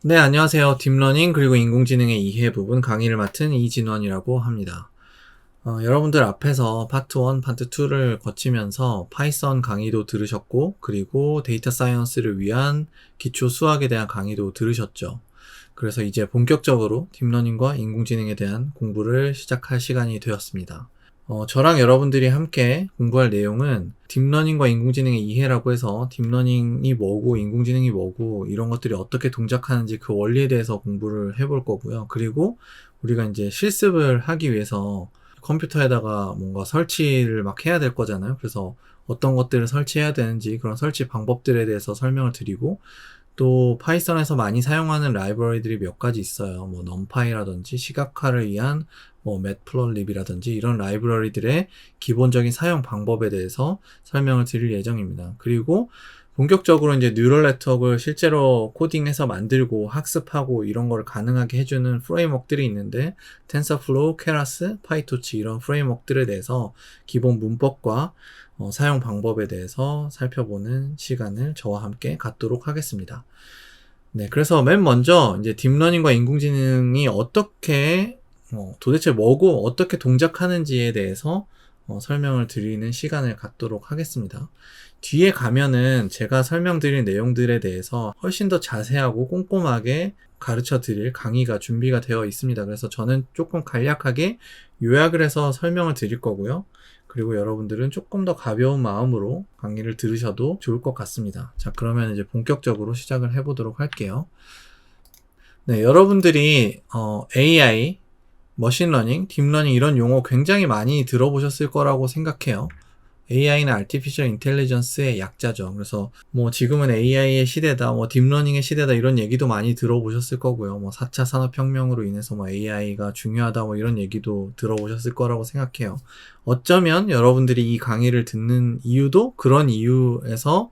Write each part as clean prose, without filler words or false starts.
네, 안녕하세요. 딥러닝 그리고 인공지능의 이해 부분 강의를 맡은 이진원이라고 합니다. 여러분들 앞에서 파트 1, 파트 2를 거치면서 파이썬 강의도 들으셨고, 그리고 데이터 사이언스를 위한 기초 수학에 대한 강의도 들으셨죠. 그래서 이제 본격적으로 딥러닝과 인공지능에 대한 공부를 시작할 시간이 되었습니다. 저랑 여러분들이 함께 공부할 내용은 딥러닝과 인공지능의 이해라고 해서 딥러닝이 뭐고 인공지능이 뭐고 이런 것들이 어떻게 동작하는지 그 원리에 대해서 공부를 해볼 거고요. 그리고 우리가 이제 실습을 하기 위해서 컴퓨터에다가 뭔가 설치를 막 해야 될 거잖아요. 그래서 어떤 것들을 설치해야 되는지 그런 설치 방법들에 대해서 설명을 드리고, 또 파이썬에서 많이 사용하는 라이브러리들이 몇 가지 있어요. 뭐 numPy라든지 시각화를 위한 뭐 matplotlib이라든지 이런 라이브러리들의 기본적인 사용 방법에 대해서 설명을 드릴 예정입니다. 그리고 본격적으로 이제 뉴럴 네트워크를 실제로 코딩해서 만들고 학습하고 이런 걸 가능하게 해주는 프레임워크들이 있는데, 텐서플로우, 케라스, 파이토치 이런 프레임워크들에 대해서 기본 문법과 사용 방법에 대해서 살펴보는 시간을 저와 함께 갖도록 하겠습니다. 네, 그래서 맨 먼저 이제 딥러닝과 인공지능이 어떻게 도대체 뭐고 어떻게 동작하는지에 대해서 설명을 드리는 시간을 갖도록 하겠습니다. 뒤에 가면은 제가 설명드릴 내용들에 대해서 훨씬 더 자세하고 꼼꼼하게 가르쳐 드릴 강의가 준비가 되어 있습니다. 그래서 저는 조금 간략하게 요약을 해서 설명을 드릴 거고요. 그리고 여러분들은 조금 더 가벼운 마음으로 강의를 들으셔도 좋을 것 같습니다. 자, 그러면 이제 본격적으로 시작을 해보도록 할게요. 네, 여러분들이 AI, 머신러닝, 딥러닝 이런 용어 굉장히 많이 들어보셨을 거라고 생각해요. AI는 Artificial Intelligence의 약자죠. 그래서 뭐 지금은 AI의 시대다, 뭐 딥러닝의 시대다 이런 얘기도 많이 들어보셨을 거고요. 뭐 4차 산업혁명으로 인해서 뭐 AI가 중요하다 뭐 이런 얘기도 들어보셨을 거라고 생각해요. 어쩌면 여러분들이 이 강의를 듣는 이유도 그런 이유에서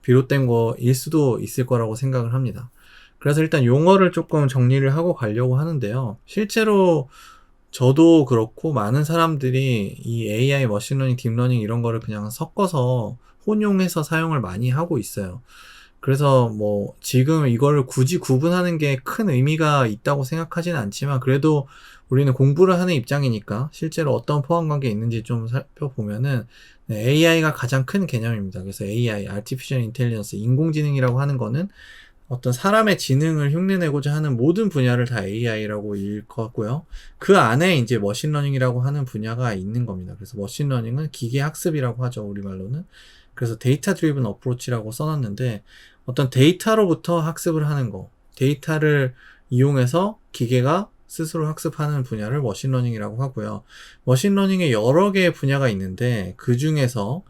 비롯된 거일 수도 있을 거라고 생각을 합니다. 그래서 일단 용어를 조금 정리를 하고 가려고 하는데요. 실제로 저도 그렇고 많은 사람들이 이 AI, 머신러닝, 딥러닝 이런 거를 그냥 섞어서 혼용해서 사용을 많이 하고 있어요. 그래서 뭐 지금 이거를 굳이 구분하는 게 큰 의미가 있다고 생각하지는 않지만, 그래도 우리는 공부를 하는 입장이니까 실제로 어떤 포함 관계 있는지 좀 살펴보면은, 네, AI가 가장 큰 개념입니다. 그래서 AI, Artificial Intelligence, 인공지능이라고 하는 거는 어떤 사람의 지능을 흉내내고자 하는 모든 분야를 다 AI라고 일컫고요. 그 안에 이제 머신러닝이라고 하는 분야가 있는 겁니다. 그래서 머신러닝은 기계학습이라고 하죠, 우리말로는. 그래서 데이터 드리븐 어프로치라고 써놨는데, 어떤 데이터로부터 학습을 하는 거, 데이터를 이용해서 기계가 스스로 학습하는 분야를 머신러닝이라고 하고요. 머신러닝에 여러 개의 분야가 있는데, 그 중에서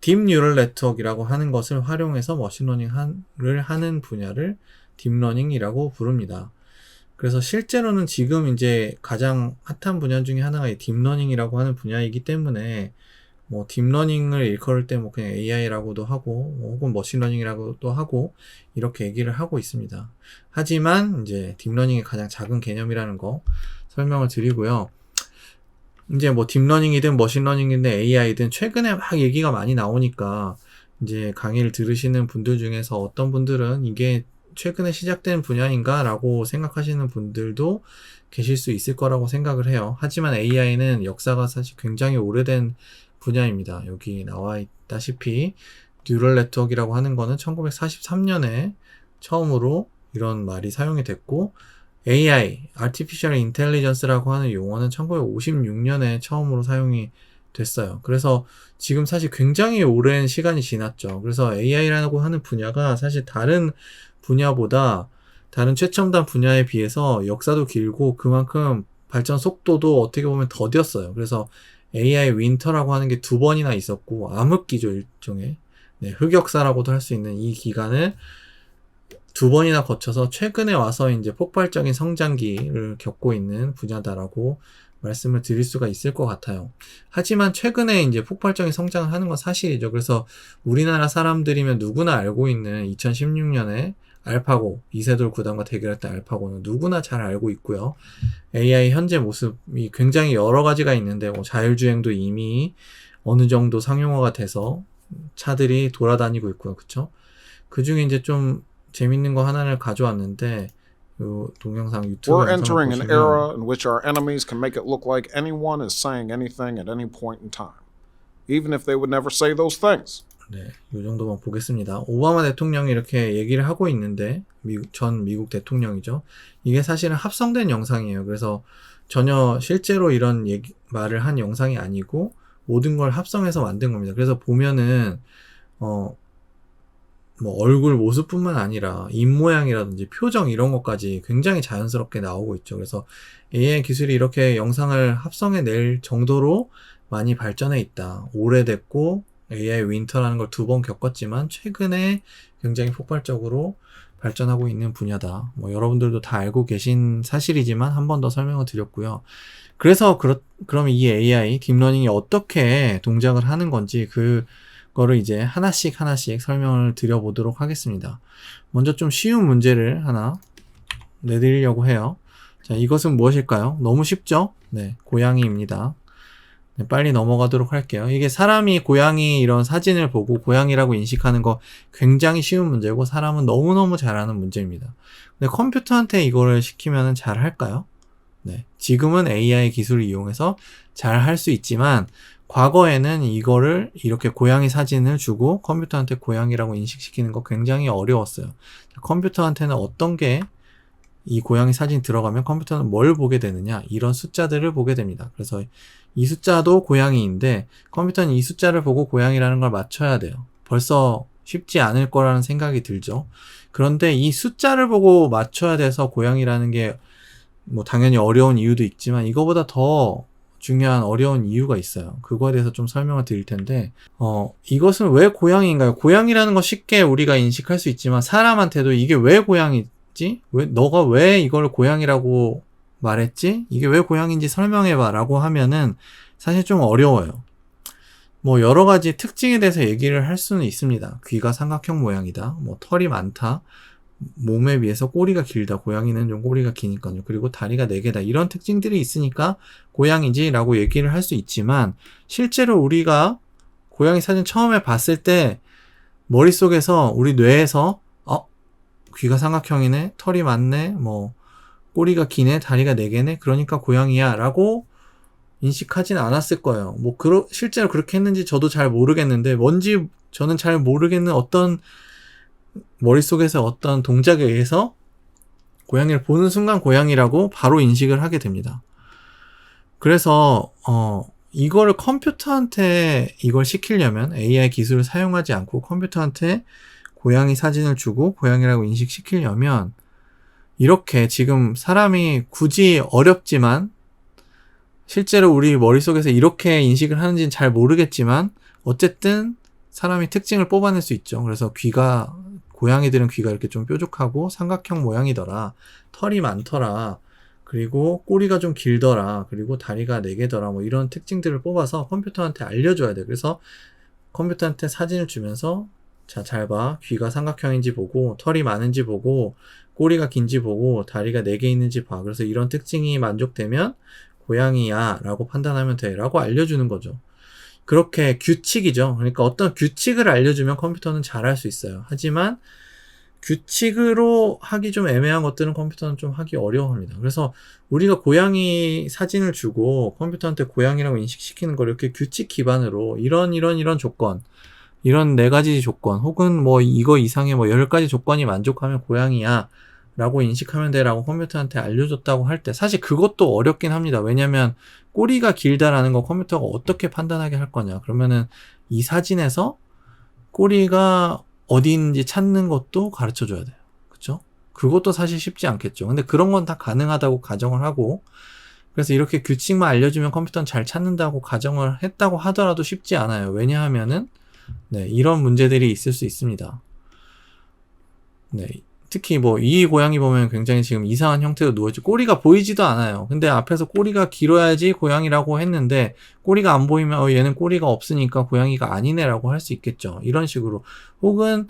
딥 뉴럴 네트워크라고 하는 것을 활용해서 머신러닝을 하는 분야를 딥러닝이라고 부릅니다. 그래서 실제로는 지금 이제 가장 핫한 분야 중에 하나가 이 딥러닝이라고 하는 분야이기 때문에, 뭐 딥러닝을 일컬을 때 뭐 그냥 AI라고도 하고 뭐 혹은 머신러닝이라고도 하고 이렇게 얘기를 하고 있습니다. 하지만 이제 딥러닝의 가장 작은 개념이라는 거 설명을 드리고요. 이제 뭐 딥러닝이든 머신러닝이든 AI든 최근에 막 얘기가 많이 나오니까 이제 강의를 들으시는 분들 중에서 어떤 분들은 이게 최근에 시작된 분야인가 라고 생각하시는 분들도 계실 수 있을 거라고 생각을 해요. 하지만 AI는 역사가 사실 굉장히 오래된 분야입니다. 여기 나와 있다시피 뉴럴 네트워크라고 하는 거는 1943년에 처음으로 이런 말이 사용이 됐고, AI, Artificial Intelligence라고 하는 용어는 1956년에 처음으로 사용이 됐어요. 그래서 지금 사실 굉장히 오랜 시간이 지났죠. 그래서 AI라고 하는 분야가 사실 다른 분야보다, 다른 최첨단 분야에 비해서 역사도 길고 그만큼 발전 속도도 어떻게 보면 더뎠어요. 그래서 AI 윈터라고 하는 게 2번이나 있었고, 암흑기죠, 일종의. 네, 흑역사라고도 할 수 있는 이 기간을 2번이나 거쳐서 최근에 와서 이제 폭발적인 성장기를 겪고 있는 분야다라고 말씀을 드릴 수가 있을 것 같아요. 하지만 최근에 이제 폭발적인 성장을 하는 건 사실이죠. 그래서 우리나라 사람들이면 누구나 알고 있는 2016년에 알파고, 이세돌 구단과 대결했던 알파고는 누구나 잘 알고 있고요. AI 현재 모습이 굉장히 여러 가지가 있는데, 뭐 자율주행도 이미 어느 정도 상용화가 돼서 차들이 돌아다니고 있고요. 그쵸? 그 중에 이제 좀 재밌는 거 하나를 가져왔는데, 요 동영상 유튜브 We're 영상을 entering an 보시면 era in which our enemies can make it look like anyone is saying anything at any point in time, even if they would never say those things. 네, 요 정도만 보겠습니다. 오바마 대통령이 이렇게 얘기를 하고 있는데 전 미국 대통령이죠. 이게 사실은 합성된 영상이에요. 그래서 전혀 실제로 이런 말을 한 영상이 아니고 모든 걸 합성해서 만든 겁니다. 그래서 보면은 뭐 얼굴 모습뿐만 아니라 입모양이라든지 표정 이런 것까지 굉장히 자연스럽게 나오고 있죠. 그래서 AI 기술이 이렇게 영상을 합성해 낼 정도로 많이 발전해 있다. 오래됐고 AI 윈터라는 걸 2번 겪었지만 최근에 굉장히 폭발적으로 발전하고 있는 분야다. 뭐 여러분들도 다 알고 계신 사실이지만 한 번 더 설명을 드렸고요. 그래서 그럼 이 AI 딥러닝이 어떻게 동작을 하는 건지 그거를 이제 하나씩 설명을 드려보도록 하겠습니다. 먼저 좀 쉬운 문제를 하나 내드리려고 해요. 자, 이것은 무엇일까요? 너무 쉽죠? 네, 고양이입니다. 네, 빨리 넘어가도록 할게요. 이게 사람이 고양이 이런 사진을 보고 고양이라고 인식하는 거 굉장히 쉬운 문제고 사람은 너무너무 잘하는 문제입니다. 근데 컴퓨터한테 이거를 시키면 잘 할까요? 네, 지금은 AI 기술을 이용해서 잘 할 수 있지만 과거에는 이거를 이렇게 고양이 사진을 주고 컴퓨터한테 고양이라고 인식시키는 거 굉장히 어려웠어요. 컴퓨터한테는 어떤 게 이 고양이 사진 들어가면 컴퓨터는 뭘 보게 되느냐, 이런 숫자들을 보게 됩니다. 그래서 이 숫자도 고양이인데 컴퓨터는 이 숫자를 보고 고양이라는 걸 맞춰야 돼요. 벌써 쉽지 않을 거라는 생각이 들죠. 그런데 이 숫자를 보고 맞춰야 돼서 고양이라는 게 뭐 당연히 어려운 이유도 있지만 이거보다 더 중요한 어려운 이유가 있어요. 그거에 대해서 좀 설명을 드릴 텐데 이것은 왜 고양이인가요? 고양이라는 거 쉽게 우리가 인식할 수 있지만 사람한테도 이게 왜 고양이지? 너가 왜 이걸 고양이라고 말했지? 이게 왜 고양이인지 설명해봐 라고 하면은 사실 좀 어려워요. 뭐 여러 가지 특징에 대해서 얘기를 할 수는 있습니다. 귀가 삼각형 모양이다. 뭐 털이 많다. 몸에 비해서 꼬리가 길다. 고양이는 좀 꼬리가 기니까요. 그리고 다리가 4개다. 이런 특징들이 있으니까 고양이지 라고 얘기를 할 수 있지만 실제로 우리가 고양이 사진 처음에 봤을 때 머릿속에서 우리 뇌에서 귀가 삼각형이네. 털이 많네. 뭐 꼬리가 기네. 다리가 4개네. 그러니까 고양이야 라고 인식하진 않았을 거예요. 뭐 실제로 그렇게 했는지 저도 잘 모르겠는데 뭔지 저는 잘 모르겠는 어떤 머릿속에서 어떤 동작에 의해서 고양이를 보는 순간 고양이라고 바로 인식을 하게 됩니다. 그래서 이거를 컴퓨터한테 이걸 시키려면 AI 기술을 사용하지 않고 컴퓨터한테 고양이 사진을 주고 고양이라고 인식시키려면 이렇게 지금 사람이 굳이 어렵지만 실제로 우리 머릿속에서 이렇게 인식을 하는지는 잘 모르겠지만 어쨌든 사람이 특징을 뽑아낼 수 있죠. 그래서 고양이들은 귀가 이렇게 좀 뾰족하고 삼각형 모양이더라. 털이 많더라. 그리고 꼬리가 좀 길더라. 그리고 다리가 4개더라. 뭐 이런 특징들을 뽑아서 컴퓨터한테 알려줘야 돼. 그래서 컴퓨터한테 사진을 주면서 자, 잘 봐. 귀가 삼각형인지 보고 털이 많은지 보고 꼬리가 긴지 보고 다리가 4개 있는지 봐. 그래서 이런 특징이 만족되면 고양이야 라고 판단하면 돼 라고 알려주는 거죠. 그렇게 규칙이죠. 그러니까 어떤 규칙을 알려주면 컴퓨터는 잘할 수 있어요. 하지만 규칙으로 하기 좀 애매한 것들은 컴퓨터는 좀 하기 어려워합니다. 그래서 우리가 고양이 사진을 주고 컴퓨터한테 고양이라고 인식시키는 걸 이렇게 규칙 기반으로 이런 조건, 이런 4가지 조건 혹은 뭐 이거 이상의 뭐 10가지 조건이 만족하면 고양이야 라고 인식하면 돼 라고 컴퓨터한테 알려줬다고 할 때 사실 그것도 어렵긴 합니다. 왜냐면 꼬리가 길다라는 거 컴퓨터가 어떻게 판단하게 할 거냐. 그러면은 이 사진에서 꼬리가 어디 있는지 찾는 것도 가르쳐 줘야 돼요. 그쵸? 그것도 사실 쉽지 않겠죠. 근데 그런 건 다 가능하다고 가정을 하고 그래서 이렇게 규칙만 알려주면 컴퓨터는 잘 찾는다고 가정을 했다고 하더라도 쉽지 않아요. 왜냐하면은 이런 문제들이 있을 수 있습니다. 특히 뭐 이 고양이 보면 굉장히 지금 이상한 형태로 누워있죠. 꼬리가 보이지도 않아요. 근데 앞에서 꼬리가 길어야지 고양이라고 했는데 꼬리가 안 보이면 얘는 꼬리가 없으니까 고양이가 아니네 라고 할 수 있겠죠. 이런 식으로. 혹은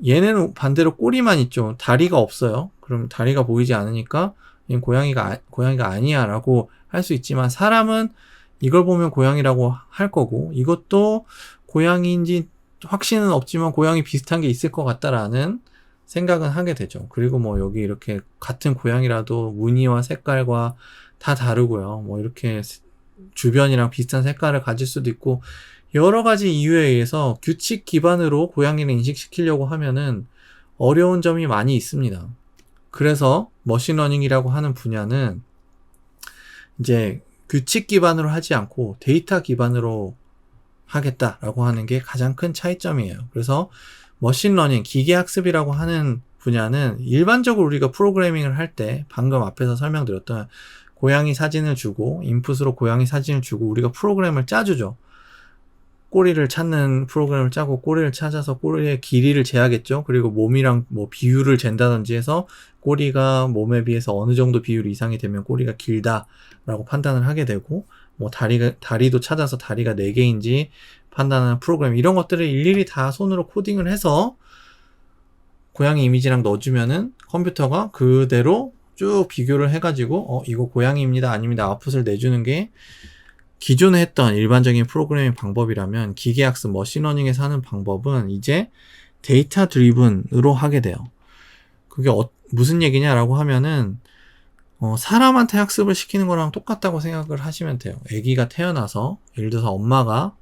얘는 반대로 꼬리만 있죠. 다리가 없어요. 그럼 다리가 보이지 않으니까 얘는 고양이가 아니야 라고 할 수 있지만 사람은 이걸 보면 고양이라고 할 거고 이것도 고양이인지 확신은 없지만 고양이 비슷한 게 있을 것 같다라는 생각은 하게 되죠. 그리고 뭐 여기 이렇게 같은 고양이라도 무늬와 색깔과 다 다르고요. 뭐 이렇게 주변이랑 비슷한 색깔을 가질 수도 있고 여러 가지 이유에 의해서 규칙 기반으로 고양이를 인식시키려고 하면은 어려운 점이 많이 있습니다. 그래서 머신러닝이라고 하는 분야는 이제 규칙 기반으로 하지 않고 데이터 기반으로 하겠다라고 하는 게 가장 큰 차이점이에요. 그래서 머신러닝, 기계학습이라고 하는 분야는 일반적으로 우리가 프로그래밍을 할 때 방금 앞에서 설명드렸던 고양이 사진을 주고 인풋으로 고양이 사진을 주고 우리가 프로그램을 짜주죠. 꼬리를 찾는 프로그램을 짜고 꼬리를 찾아서 꼬리의 길이를 재야겠죠. 그리고 몸이랑 뭐 비율을 잰다든지 해서 꼬리가 몸에 비해서 어느 정도 비율 이상이 되면 꼬리가 길다라고 판단을 하게 되고 뭐 다리도 찾아서 다리가 4개인지 판단하는 프로그램 이런 것들을 일일이 다 손으로 코딩을 해서 고양이 이미지랑 넣어주면은 컴퓨터가 그대로 쭉 비교를 해가지고 이거 고양이입니다 아닙니다 아웃풋을 내주는 게 기존에 했던 일반적인 프로그래밍 방법이라면 기계학습 머신러닝에서 하는 방법은 이제 데이터 드리븐으로 하게 돼요. 그게 무슨 얘기냐라고 하면은 사람한테 학습을 시키는 거랑 똑같다고 생각을 하시면 돼요. 아기가 태어나서 예를 들어서 엄마가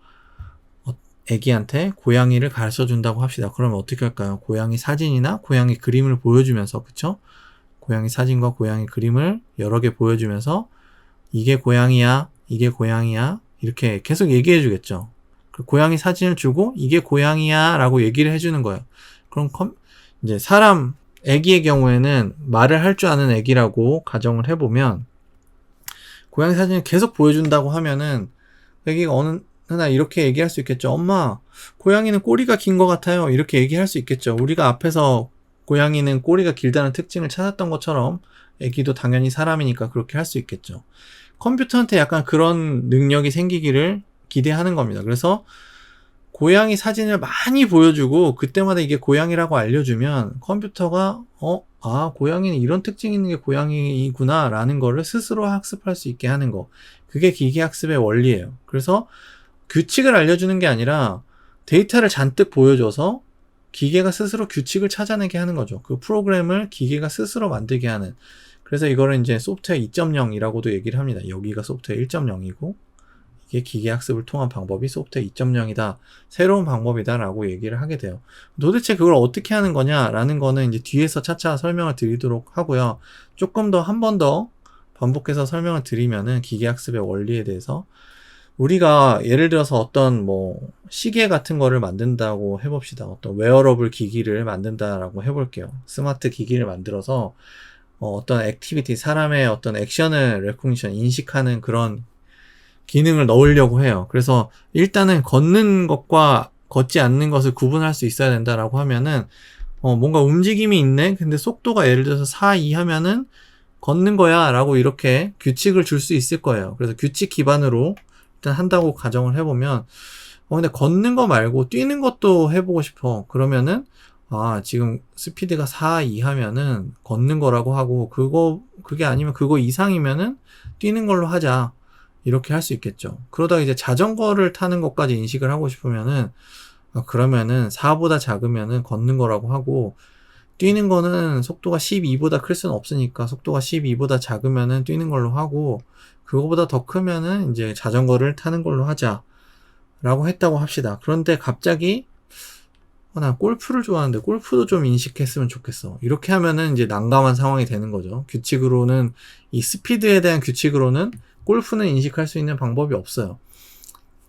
아기한테 고양이를 가르쳐 준다고 합시다. 그러면 어떻게 할까요? 고양이 사진이나 고양이 그림을 보여주면서 그쵸? 고양이 사진과 고양이 그림을 여러 개 보여주면서 이게 고양이야 이게 고양이야 이렇게 계속 얘기해 주겠죠. 그 고양이 사진을 주고 이게 고양이야 라고 얘기를 해주는 거예요. 그럼 이제 사람 애기의 경우에는 말을 할 줄 아는 애기라고 가정을 해보면 고양이 사진을 계속 보여준다고 하면은 애기가 어느 날 이렇게 얘기할 수 있겠죠. 엄마 고양이는 꼬리가 긴 것 같아요 이렇게 얘기할 수 있겠죠. 우리가 앞에서 고양이는 꼬리가 길다는 특징을 찾았던 것처럼 애기도 당연히 사람이니까 그렇게 할 수 있겠죠. 컴퓨터한테 약간 그런 능력이 생기기를 기대하는 겁니다. 그래서 고양이 사진을 많이 보여주고 그때마다 이게 고양이라고 알려주면 컴퓨터가 고양이는 이런 특징이 있는 게 고양이구나 라는 거를 스스로 학습할 수 있게 하는 거. 그게 기계학습의 원리예요. 그래서 규칙을 알려주는 게 아니라 데이터를 잔뜩 보여줘서 기계가 스스로 규칙을 찾아내게 하는 거죠. 그 프로그램을 기계가 스스로 만들게 하는. 그래서 이거를 이제 소프트웨어 2.0이라고도 얘기를 합니다. 여기가 소프트웨어 1.0이고 이게 기계학습을 통한 방법이 소프트웨어 2.0이다. 새로운 방법이다 라고 얘기를 하게 돼요. 도대체 그걸 어떻게 하는 거냐라는 거는 이제 뒤에서 차차 설명을 드리도록 하고요. 조금 더 한 번 더 반복해서 설명을 드리면은 기계학습의 원리에 대해서 우리가 예를 들어서 어떤 뭐 시계 같은 거를 만든다고 해봅시다. 어떤 웨어러블 기기를 만든다라고 해볼게요. 스마트 기기를 만들어서 어떤 액티비티, 사람의 어떤 액션을 레코니션, 인식하는 그런 기능을 넣으려고 해요. 그래서 일단은 걷는 것과 걷지 않는 것을 구분할 수 있어야 된다라고 하면은 뭔가 움직임이 있네? 근데 속도가 예를 들어서 4, 2 하면은 걷는 거야 라고 이렇게 규칙을 줄 수 있을 거예요. 그래서 규칙 기반으로 일단 한다고 가정을 해보면 근데 걷는 거 말고 뛰는 것도 해보고 싶어. 그러면은 지금 스피드가 4, 2 하면은 걷는 거라고 하고 그게 아니면 그거 이상이면은 뛰는 걸로 하자. 이렇게 할 수 있겠죠. 그러다가 이제 자전거를 타는 것까지 인식을 하고 싶으면은 그러면은 4보다 작으면은 걷는 거라고 하고 뛰는 거는 속도가 12보다 클 수는 없으니까 속도가 12보다 작으면은 뛰는 걸로 하고 그거보다 더 크면은 이제 자전거를 타는 걸로 하자. 라고 했다고 합시다. 그런데 갑자기 난 골프를 좋아하는데 골프도 좀 인식했으면 좋겠어. 이렇게 하면은 이제 난감한 상황이 되는 거죠. 규칙으로는 이 스피드에 대한 규칙으로는 골프는 인식할 수 있는 방법이 없어요.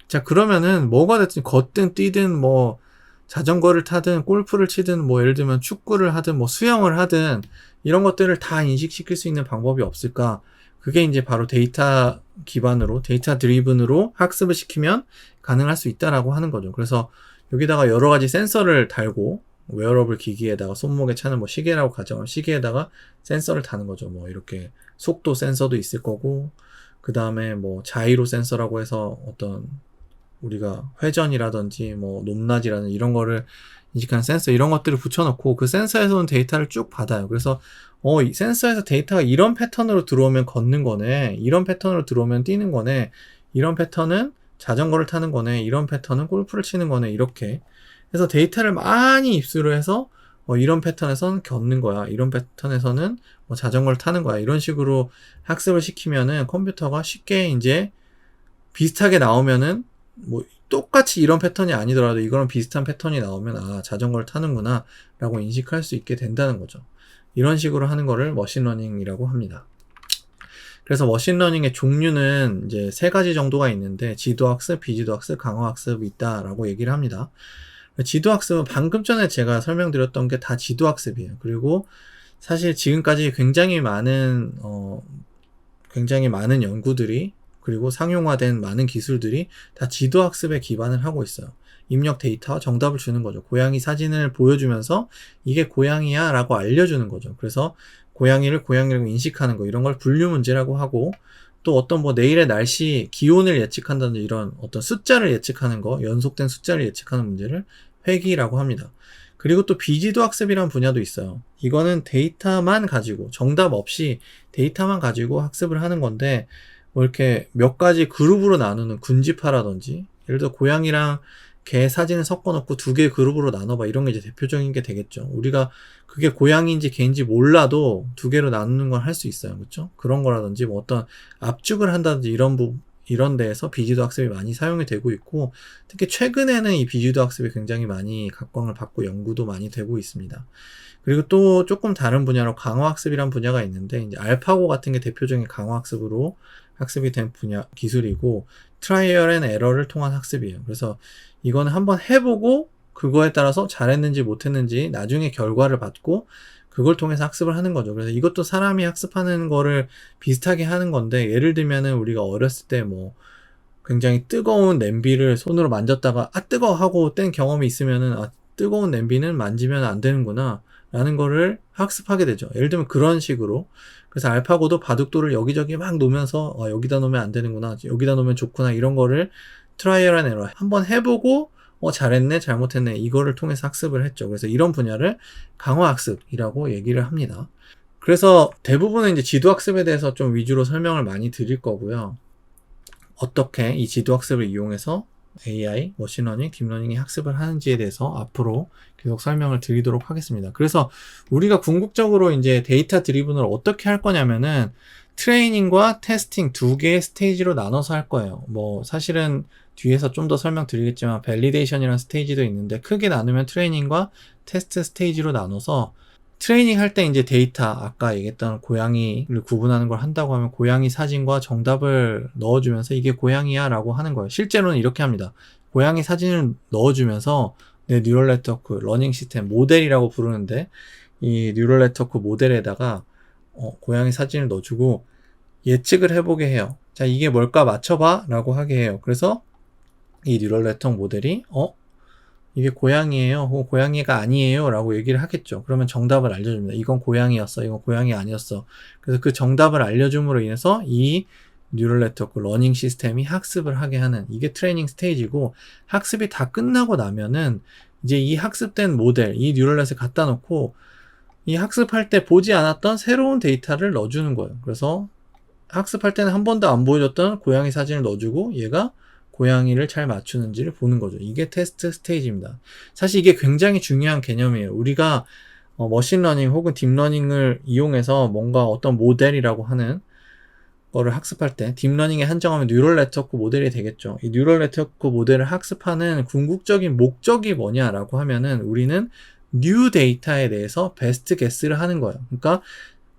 자, 그러면은 뭐가 됐든 걷든 뛰든 뭐 자전거를 타든 골프를 치든 뭐 예를 들면 축구를 하든 뭐 수영을 하든 이런 것들을 다 인식시킬 수 있는 방법이 없을까? 그게 이제 바로 데이터 기반으로 데이터 드리븐으로 학습을 시키면 가능할 수 있다라고 하는 거죠. 그래서 여기다가 여러 가지 센서를 달고 웨어러블 기기에다가 손목에 차는 뭐 시계라고 가정하면 시계에다가 센서를 다는 거죠. 뭐 이렇게 속도 센서도 있을 거고 그 다음에 뭐 자이로 센서라고 해서 어떤 우리가 회전이라든지 뭐 높낮이라든지 이런 거를 인식하는 센서 이런 것들을 붙여놓고 그 센서에서 온 데이터를 쭉 받아요. 그래서 이 센서에서 데이터가 이런 패턴으로 들어오면 걷는 거네, 이런 패턴으로 들어오면 뛰는 거네, 이런 패턴은 자전거를 타는 거네, 이런 패턴은 골프를 치는 거네, 이렇게 해서 데이터를 많이 입수를 해서 이런 패턴에서는 걷는 거야. 이런 패턴에서는 뭐 자전거를 타는 거야. 이런 식으로 학습을 시키면은 컴퓨터가 쉽게 이제 비슷하게 나오면은 뭐 똑같이 이런 패턴이 아니더라도 이거랑 비슷한 패턴이 나오면 아, 자전거를 타는구나 라고 인식할 수 있게 된다는 거죠. 이런 식으로 하는 거를 머신러닝이라고 합니다. 그래서 머신러닝의 종류는 이제 3가지 정도가 있는데 지도학습, 비지도학습, 강화학습이 있다라고 얘기를 합니다. 지도학습은 방금 전에 제가 설명드렸던 게 다 지도학습이에요. 그리고 사실 지금까지 굉장히 많은 연구들이 그리고 상용화된 많은 기술들이 다 지도학습에 기반을 하고 있어요. 입력 데이터와 정답을 주는 거죠. 고양이 사진을 보여주면서 이게 고양이야 라고 알려주는 거죠. 그래서 고양이를 고양이라고 인식하는 거, 이런 걸 분류 문제라고 하고, 또 어떤 뭐 내일의 날씨, 기온을 예측한다든지 이런 어떤 숫자를 예측하는 거, 연속된 숫자를 예측하는 문제를 회귀라고 합니다. 그리고 또 비지도 학습이라는 분야도 있어요. 이거는 데이터만 가지고, 정답 없이 데이터만 가지고 학습을 하는 건데, 뭐 이렇게 몇 가지 그룹으로 나누는 군집화라든지, 예를 들어 고양이랑 개 사진을 섞어 놓고 2개의 그룹으로 나눠봐, 이런 게 이제 대표적인 게 되겠죠. 우리가 그게 고양이인지 개인지 몰라도 2개로 나누는 걸 할 수 있어요. 그렇죠? 그런 거라든지 뭐 어떤 압축을 한다든지 이런 데에서 비지도 학습이 많이 사용이 되고 있고, 특히 최근에는 이 비지도 학습이 굉장히 많이 각광을 받고 연구도 많이 되고 있습니다. 그리고 또 조금 다른 분야로 강화학습이란 분야가 있는데, 이제 알파고 같은 게 대표적인 강화학습으로 학습이 된 분야 기술이고, 트라이얼 앤 에러를 통한 학습이에요. 그래서 이거는 한번 해보고 그거에 따라서 잘했는지 못했는지 나중에 결과를 받고 그걸 통해서 학습을 하는 거죠. 그래서 이것도 사람이 학습하는 거를 비슷하게 하는 건데, 예를 들면은 우리가 어렸을 때 뭐 굉장히 뜨거운 냄비를 손으로 만졌다가 아 뜨거워 하고 뗀 경험이 있으면은 아 뜨거운 냄비는 만지면 안 되는구나 라는 거를 학습하게 되죠. 예를 들면 그런 식으로. 그래서 알파고도 바둑돌을 여기저기 막 놓으면서 여기다 놓으면 안 되는구나, 여기다 놓으면 좋구나, 이런 거를 트라이얼 앤 에러 한번 해보고 잘했네 잘못했네 이거를 통해서 학습을 했죠. 그래서 이런 분야를 강화학습이라고 얘기를 합니다. 그래서 대부분은 이제 지도학습에 대해서 좀 위주로 설명을 많이 드릴 거고요. 어떻게 이 지도학습을 이용해서 AI, 머신러닝, 딥러닝이 학습을 하는지에 대해서 앞으로 계속 설명을 드리도록 하겠습니다. 그래서 우리가 궁극적으로 이제 데이터 드리븐을 어떻게 할 거냐면은 트레이닝과 테스팅 2개의 스테이지로 나눠서 할 거예요. 뭐 사실은 뒤에서 좀 더 설명드리겠지만 밸리데이션이라는 스테이지도 있는데, 크게 나누면 트레이닝과 테스트 스테이지로 나눠서, 트레이닝 할 때 이제 데이터, 아까 얘기했던 고양이를 구분하는 걸 한다고 하면 고양이 사진과 정답을 넣어주면서 이게 고양이야 라고 하는 거예요. 실제로는 이렇게 합니다. 고양이 사진을 넣어주면서 내 뉴럴 네트워크 러닝 시스템 모델이라고 부르는데, 이 뉴럴 네트워크 모델에다가 고양이 사진을 넣어주고 예측을 해보게 해요. 자, 이게 뭘까 맞춰봐 라고 하게 해요. 그래서 이 뉴럴 네트워크 모델이 이게 고양이에요 혹은 고양이가 아니에요 라고 얘기를 하겠죠. 그러면 정답을 알려줍니다. 이건 고양이였어, 이건 고양이 아니었어. 그래서 그 정답을 알려줌으로 인해서 이 뉴럴 네트워크 러닝 시스템이 학습을 하게 하는, 이게 트레이닝 스테이지고, 학습이 다 끝나고 나면은 이제 이 학습된 모델, 이 뉴럴넷을 갖다 놓고 이 학습할 때 보지 않았던 새로운 데이터를 넣어주는 거예요. 그래서 학습할 때는 한 번도 안 보여줬던 고양이 사진을 넣어주고 얘가 고양이를 잘 맞추는지를 보는 거죠. 이게 테스트 스테이지입니다. 사실 이게 굉장히 중요한 개념이에요. 우리가 머신러닝 혹은 딥러닝을 이용해서 뭔가 어떤 모델이라고 하는 거를 학습할 때, 딥러닝에 한정하면 뉴럴 네트워크 모델이 되겠죠. 이 뉴럴 네트워크 모델을 학습하는 궁극적인 목적이 뭐냐라고 하면은 우리는 뉴 데이터에 대해서 베스트 게스를 하는 거예요. 그러니까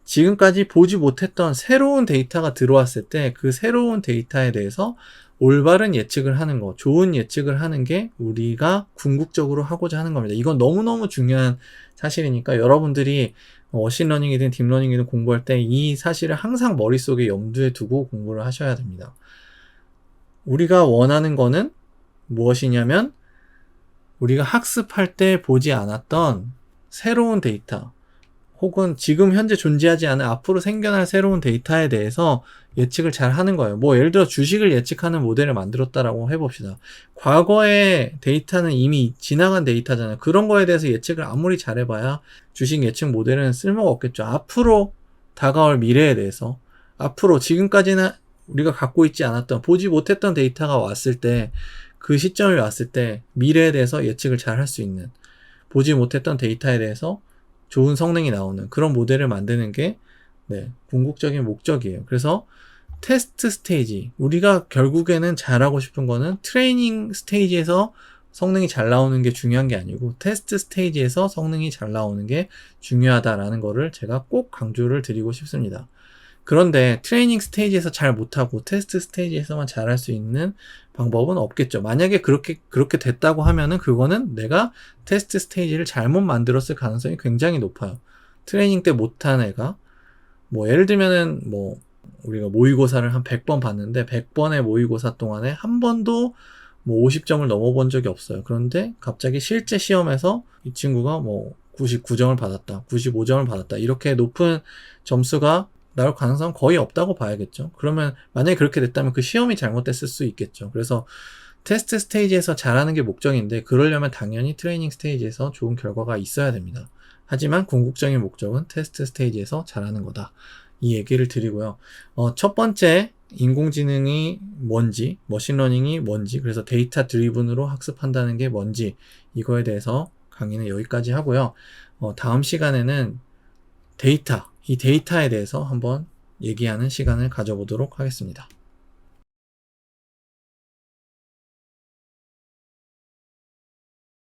지금까지 보지 못했던 새로운 데이터가 들어왔을 때 그 새로운 데이터에 대해서 올바른 예측을 하는 거, 좋은 예측을 하는 게 우리가 궁극적으로 하고자 하는 겁니다. 이건 너무너무 중요한 사실이니까 여러분들이 머신러닝이든 딥러닝이든 공부할 때 이 사실을 항상 머릿속에 염두에 두고 공부를 하셔야 됩니다. 우리가 원하는 거는 무엇이냐면 우리가 학습할 때 보지 않았던 새로운 데이터, 혹은 지금 현재 존재하지 않은 앞으로 생겨날 새로운 데이터에 대해서 예측을 잘 하는 거예요. 뭐 예를 들어 주식을 예측하는 모델을 만들었다라고 해봅시다. 과거의 데이터는 이미 지나간 데이터잖아요. 그런 거에 대해서 예측을 아무리 잘해봐야 주식 예측 모델은 쓸모가 없겠죠. 앞으로 다가올 미래에 대해서, 앞으로 지금까지는 우리가 갖고 있지 않았던, 보지 못했던 데이터가 왔을 때, 그 시점이 왔을 때 미래에 대해서 예측을 잘 할 수 있는, 보지 못했던 데이터에 대해서 좋은 성능이 나오는 그런 모델을 만드는 게 궁극적인 목적이에요. 그래서 테스트 스테이지, 우리가 결국에는 잘하고 싶은 거는 트레이닝 스테이지에서 성능이 잘 나오는 게 중요한 게 아니고 테스트 스테이지에서 성능이 잘 나오는 게 중요하다라는 거를 제가 꼭 강조를 드리고 싶습니다. 그런데 트레이닝 스테이지에서 잘 못하고 테스트 스테이지에서만 잘할 수 있는 방법은 없겠죠. 만약에 그렇게 됐다고 하면은 그거는 내가 테스트 스테이지를 잘못 만들었을 가능성이 굉장히 높아요. 트레이닝 때 못한 애가 예를 들면은 우리가 모의고사를 한 100번 봤는데 100번의 모의고사 동안에 한 번도 50점을 넘어본 적이 없어요. 그런데 갑자기 실제 시험에서 이 친구가 99점을 받았다, 95점을 받았다, 이렇게 높은 점수가 나올 가능성은 거의 없다고 봐야겠죠. 그러면 만약에 그렇게 됐다면 그 시험이 잘못됐을 수 있겠죠. 그래서 테스트 스테이지에서 잘하는 게 목적인데 그러려면 당연히 트레이닝 스테이지에서 좋은 결과가 있어야 됩니다. 하지만 궁극적인 목적은 테스트 스테이지에서 잘하는 거다. 이 얘기를 드리고요. 첫 번째, 인공지능이 뭔지, 머신러닝이 뭔지, 그래서 데이터 드리븐으로 학습한다는 게 뭔지, 이거에 대해서 강의는 여기까지 하고요. 다음 시간에는 이 데이터에 대해서 한번 얘기하는 시간을 가져보도록 하겠습니다.